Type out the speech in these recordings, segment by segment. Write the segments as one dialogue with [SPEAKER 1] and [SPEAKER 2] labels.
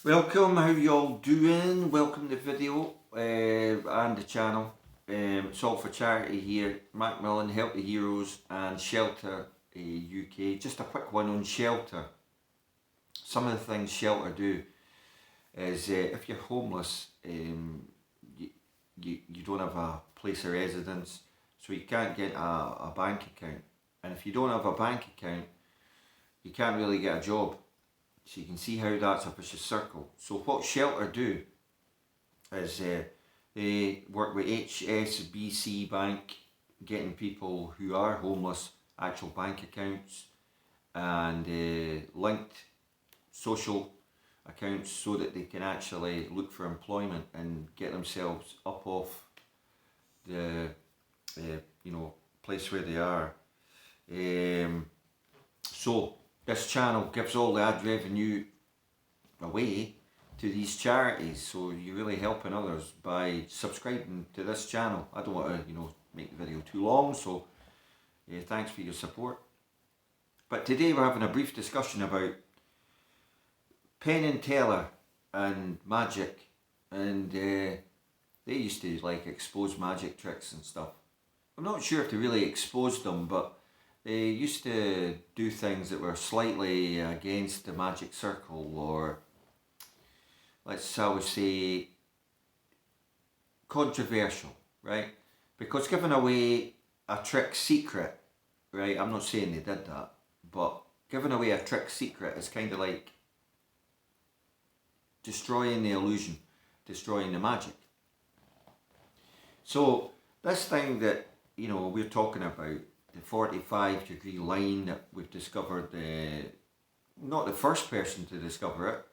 [SPEAKER 1] Welcome, how y'all doing? Welcome to the video and the channel. It's all for charity here. Macmillan, Help the Heroes and Shelter UK. Just a quick one on Shelter. Some of the things Shelter do is if you're homeless, you don't have a place of residence, so you can't get a bank account. And if you don't have a bank account, you can't really get a job. So you can see how that's a vicious circle. So what Shelter do is they work with HSBC Bank, getting people who are homeless actual bank accounts and linked social accounts so that they can actually look for employment and get themselves up off the place where they are. So this channel gives all the ad revenue away to these charities, so you're really helping others by subscribing to this channel. I don't want to, make the video too long, so thanks for your support. But today we're having a brief discussion about Penn and Teller and magic, and they used to expose magic tricks and stuff. I'm not sure if they really exposed them, but they used to do things that were slightly against the magic circle, or let's say controversial, right? Because giving away a trick secret, right? I'm not saying they did that, but giving away a trick secret is kind of like destroying the illusion, destroying the magic. So this thing that we're talking about, the 45-degree line that we've discovered, not the first person to discover it.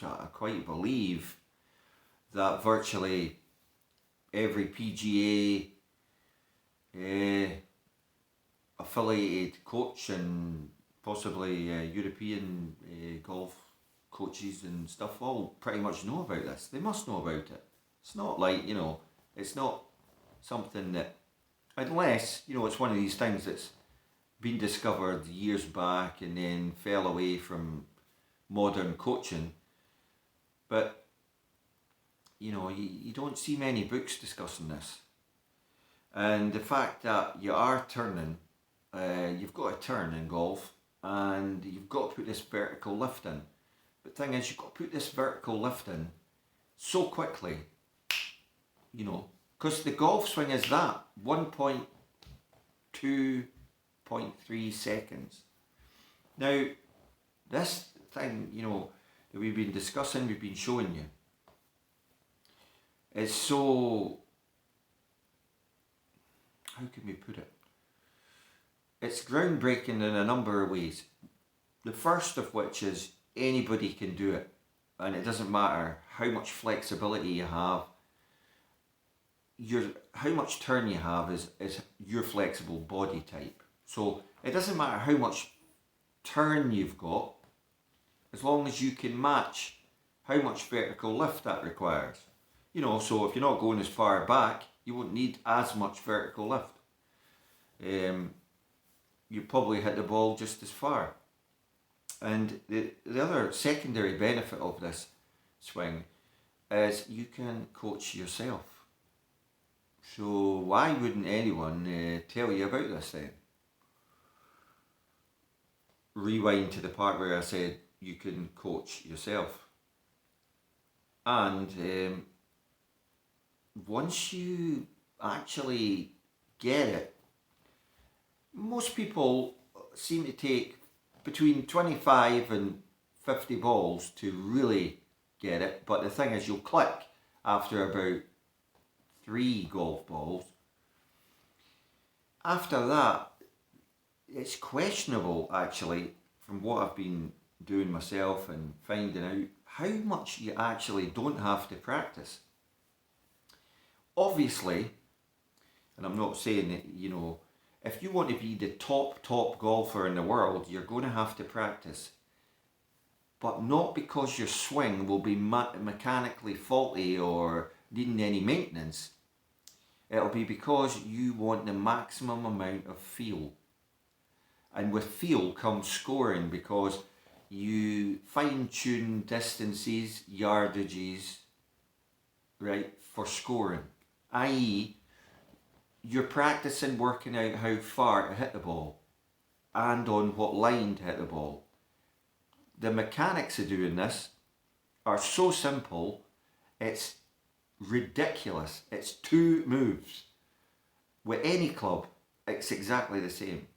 [SPEAKER 1] I quite believe that virtually every PGA affiliated coach and possibly European golf coaches and stuff all pretty much know about this. They must know about it. It's not like, it's not something that, unless, it's one of these things that's been discovered years back and then fell away from modern coaching. But, you don't see many books discussing this. And the fact that you are turning, you've got to turn in golf, and you've got to put this vertical lift in. But the thing is, you've got to put this vertical lift in so quickly, because the golf swing is that 1.2.3 seconds. Now, this thing, that we've been discussing, we've been showing you, is so, how can we put it? It's groundbreaking in a number of ways. The first of which is anybody can do it, and it doesn't matter how much flexibility you have. How much turn you have is your flexible body type. So it doesn't matter how much turn you've got, as long as you can match how much vertical lift that requires. So if you're not going as far back, you won't need as much vertical lift. You probably hit the ball just as far. And the other secondary benefit of this swing is you can coach yourself. So why wouldn't anyone tell you about this then? Rewind to the part where I said you can coach yourself. And once you actually get it, most people seem to take between 25 and 50 balls to really get it. But the thing is, you'll click after about 3 golf balls. After that, it's questionable, actually, from what I've been doing myself and finding out, how much you actually don't have to practice. Obviously, and I'm not saying that, if you want to be the top golfer in the world, you're going to have to practice. But not because your swing will be mechanically faulty or needing any maintenance. It'll be because you want the maximum amount of feel. And with feel comes scoring, because you fine-tune distances, yardages, right, for scoring. I.e., you're practicing working out how far to hit the ball and on what line to hit the ball. The mechanics of doing this are so simple, it's ridiculous. It's 2 moves. With any club, it's exactly the same.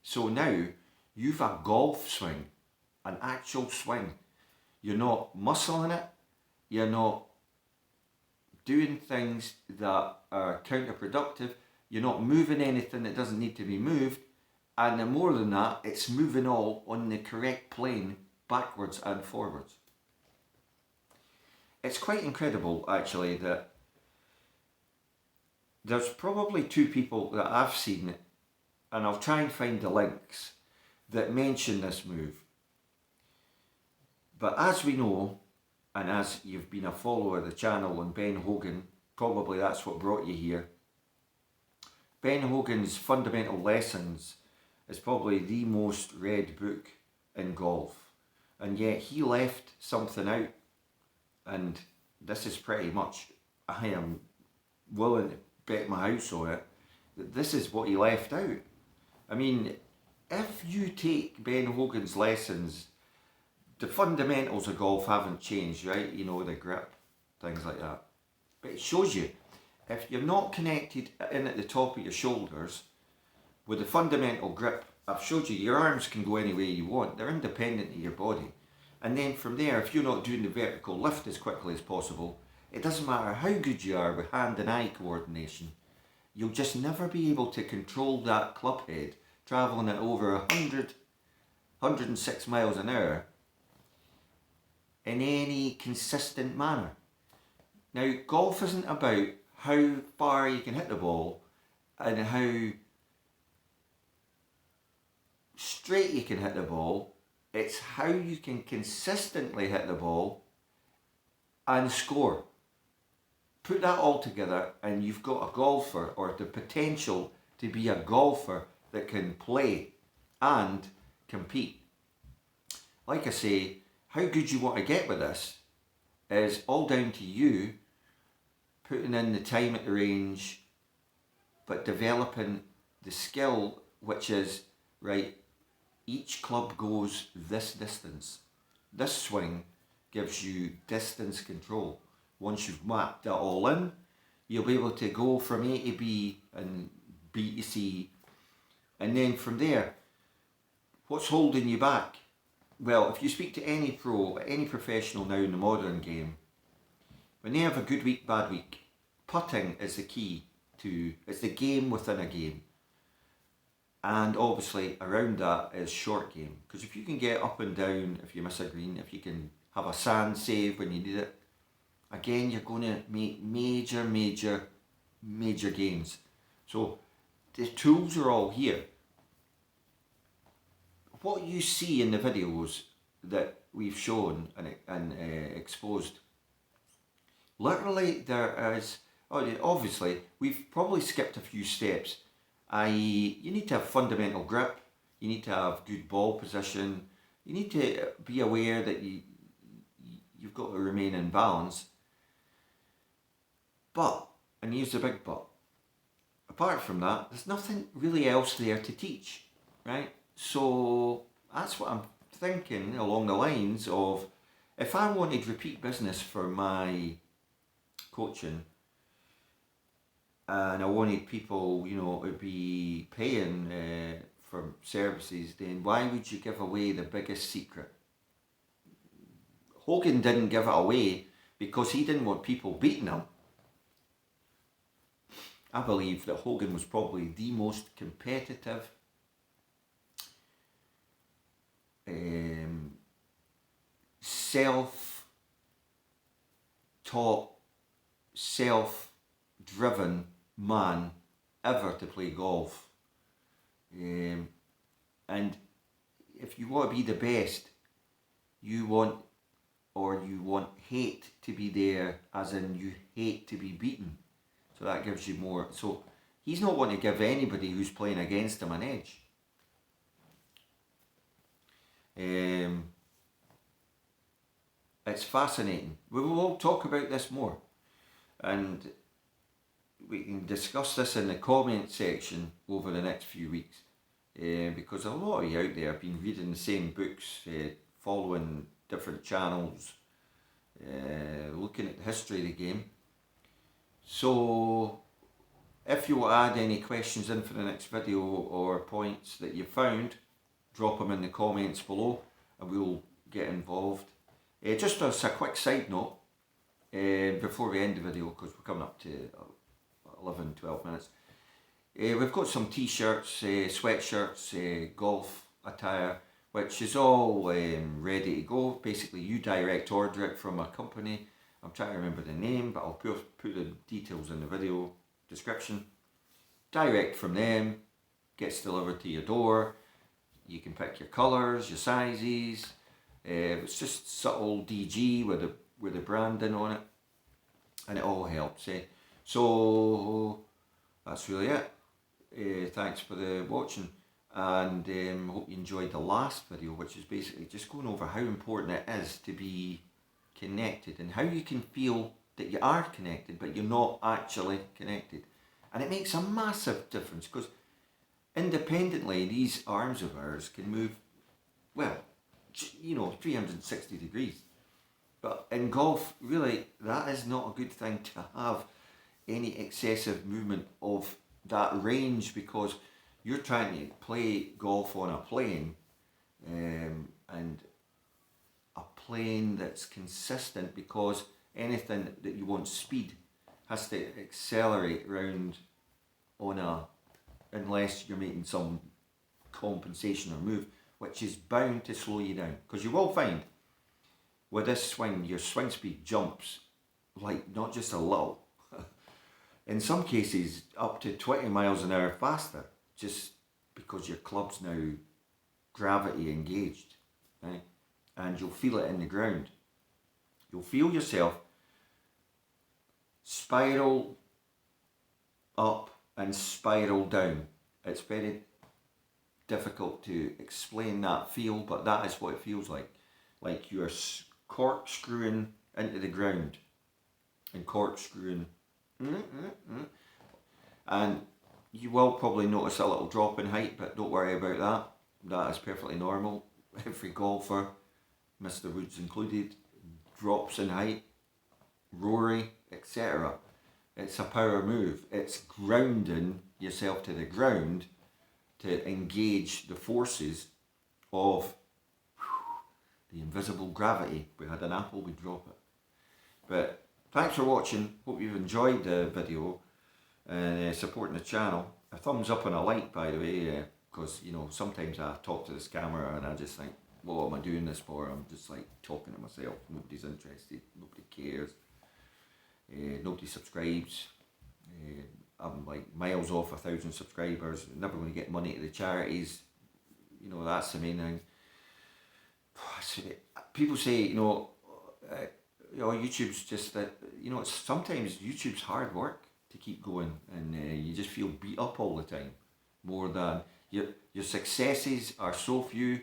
[SPEAKER 1] So now you've a golf swing, an actual swing. You're not muscling it, you're not doing things that are counterproductive, you're not moving anything that doesn't need to be moved, and more than that, it's moving all on the correct plane, backwards and forwards. It's quite incredible, actually, that there's probably 2 people that I've seen, and I'll try and find the links, that mention this move. But as we know, and as you've been a follower of the channel and Ben Hogan, probably that's what brought you here. Ben Hogan's Fundamental Lessons is probably the most read book in golf, and yet he left something out, and this is pretty much, I am willing to bet my house on it, that this is what he left out. I mean, if you take Ben Hogan's lessons, the fundamentals of golf haven't changed, right? You know, the grip, things like that. But it shows you, if you're not connected in at the top of your shoulders with the fundamental grip, I've showed you, your arms can go any way you want. They're independent of your body. And then from there, if you're not doing the vertical lift as quickly as possible, it doesn't matter how good you are with hand and eye coordination, you'll just never be able to control that club head travelling at over 106 miles an hour in any consistent manner. Now, golf isn't about how far you can hit the ball and how straight you can hit the ball. It's how you can consistently hit the ball and score. Put that all together and you've got a golfer, or the potential to be a golfer that can play and compete. Like I say, how good you want to get with this is all down to you putting in the time at the range, but developing the skill, which is, right, each club goes this distance. This swing gives you distance control. Once you've mapped that all in, you'll be able to go from A to B and B to C. And then from there, what's holding you back? Well, if you speak to any pro, any professional now in the modern game, when they have a good week, bad week, putting is the key to, it's the game within a game. And obviously around that is short game. Because if you can get up and down, if you miss a green, if you can have a sand save when you need it, again, you're going to make major gains. So the tools are all here. What you see in the videos that we've shown and exposed, literally there is, obviously we've probably skipped a few steps, i.e. you need to have fundamental grip, you need to have good ball position, you need to be aware that you've got to remain in balance. But, and here's the big but, apart from that, there's nothing really else there to teach, right? So that's what I'm thinking along the lines of, if I wanted repeat business for my coaching and I wanted people, you know, to be paying for services, then why would you give away the biggest secret? Hogan didn't give it away because he didn't want people beating him. I believe that Hogan was probably the most competitive, self-taught, self-driven man ever to play golf. And if you want to be the best, you want hate to be there, as in you hate to be beaten. So that gives you more. So he's not going to give anybody who's playing against him an edge. It's fascinating. We will talk about this more, and we can discuss this in the comment section over the next few weeks. Because a lot of you out there have been reading the same books, following different channels, looking at the history of the game. So if you add any questions in for the next video or points that you found, drop them in the comments below and we'll get involved. Just as a quick side note, before we end the video, because we're coming up to 11-12 minutes, we've got some t-shirts, sweatshirts, golf attire, which is all ready to go. Basically, you direct order it from a company. I'm trying to remember the name, but I'll put the details in the video description. Direct from them, gets delivered to your door. You can pick your colours, your sizes. It's just subtle DG with the branding on it, and it all helps. So that's really it. Thanks for the watching, and hope you enjoyed the last video, which is basically just going over how important it is to be connected and how you can feel that you are connected but you're not actually connected. And it makes a massive difference, because independently these arms of ours can move, well, 360 degrees. But in golf, really, that is not a good thing to have any excessive movement of that range, because you're trying to play golf on a plane, and a plane that's consistent, because anything that you want speed has to accelerate round on unless you're making some compensation or move, which is bound to slow you down. Because you will find with this swing, your swing speed jumps, like not just a little, in some cases up to 20 miles an hour faster, just because your club's now gravity engaged, right? And you'll feel it in the ground. You'll feel yourself spiral up and spiral down. It's very difficult to explain that feel, but that is what it feels like you're corkscrewing into the ground and corkscrewing, and you will probably notice a little drop in height, but don't worry about that. That is perfectly normal. Every golfer, Mr. Woods included, drops in height. Rory, etc. It's a power move. It's grounding yourself to the ground to engage the forces of the invisible gravity. We had an apple, we drop it. But thanks for watching. Hope you've enjoyed the video and supporting the channel. A thumbs up and a like, by the way, because sometimes I talk to this camera and I just think, what am I doing this for? I'm just like talking to myself. Nobody's interested. Nobody cares. Nobody subscribes. I'm like miles off 1,000 subscribers. Never going to get money to the charities. That's the main thing. People say, YouTube's just that. It's sometimes YouTube's hard work to keep going, and you just feel beat up all the time. More than your successes are so few,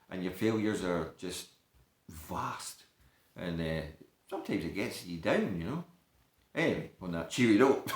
[SPEAKER 1] and your failures are just vast, and sometimes it gets you down. Anyway, on that cheery note,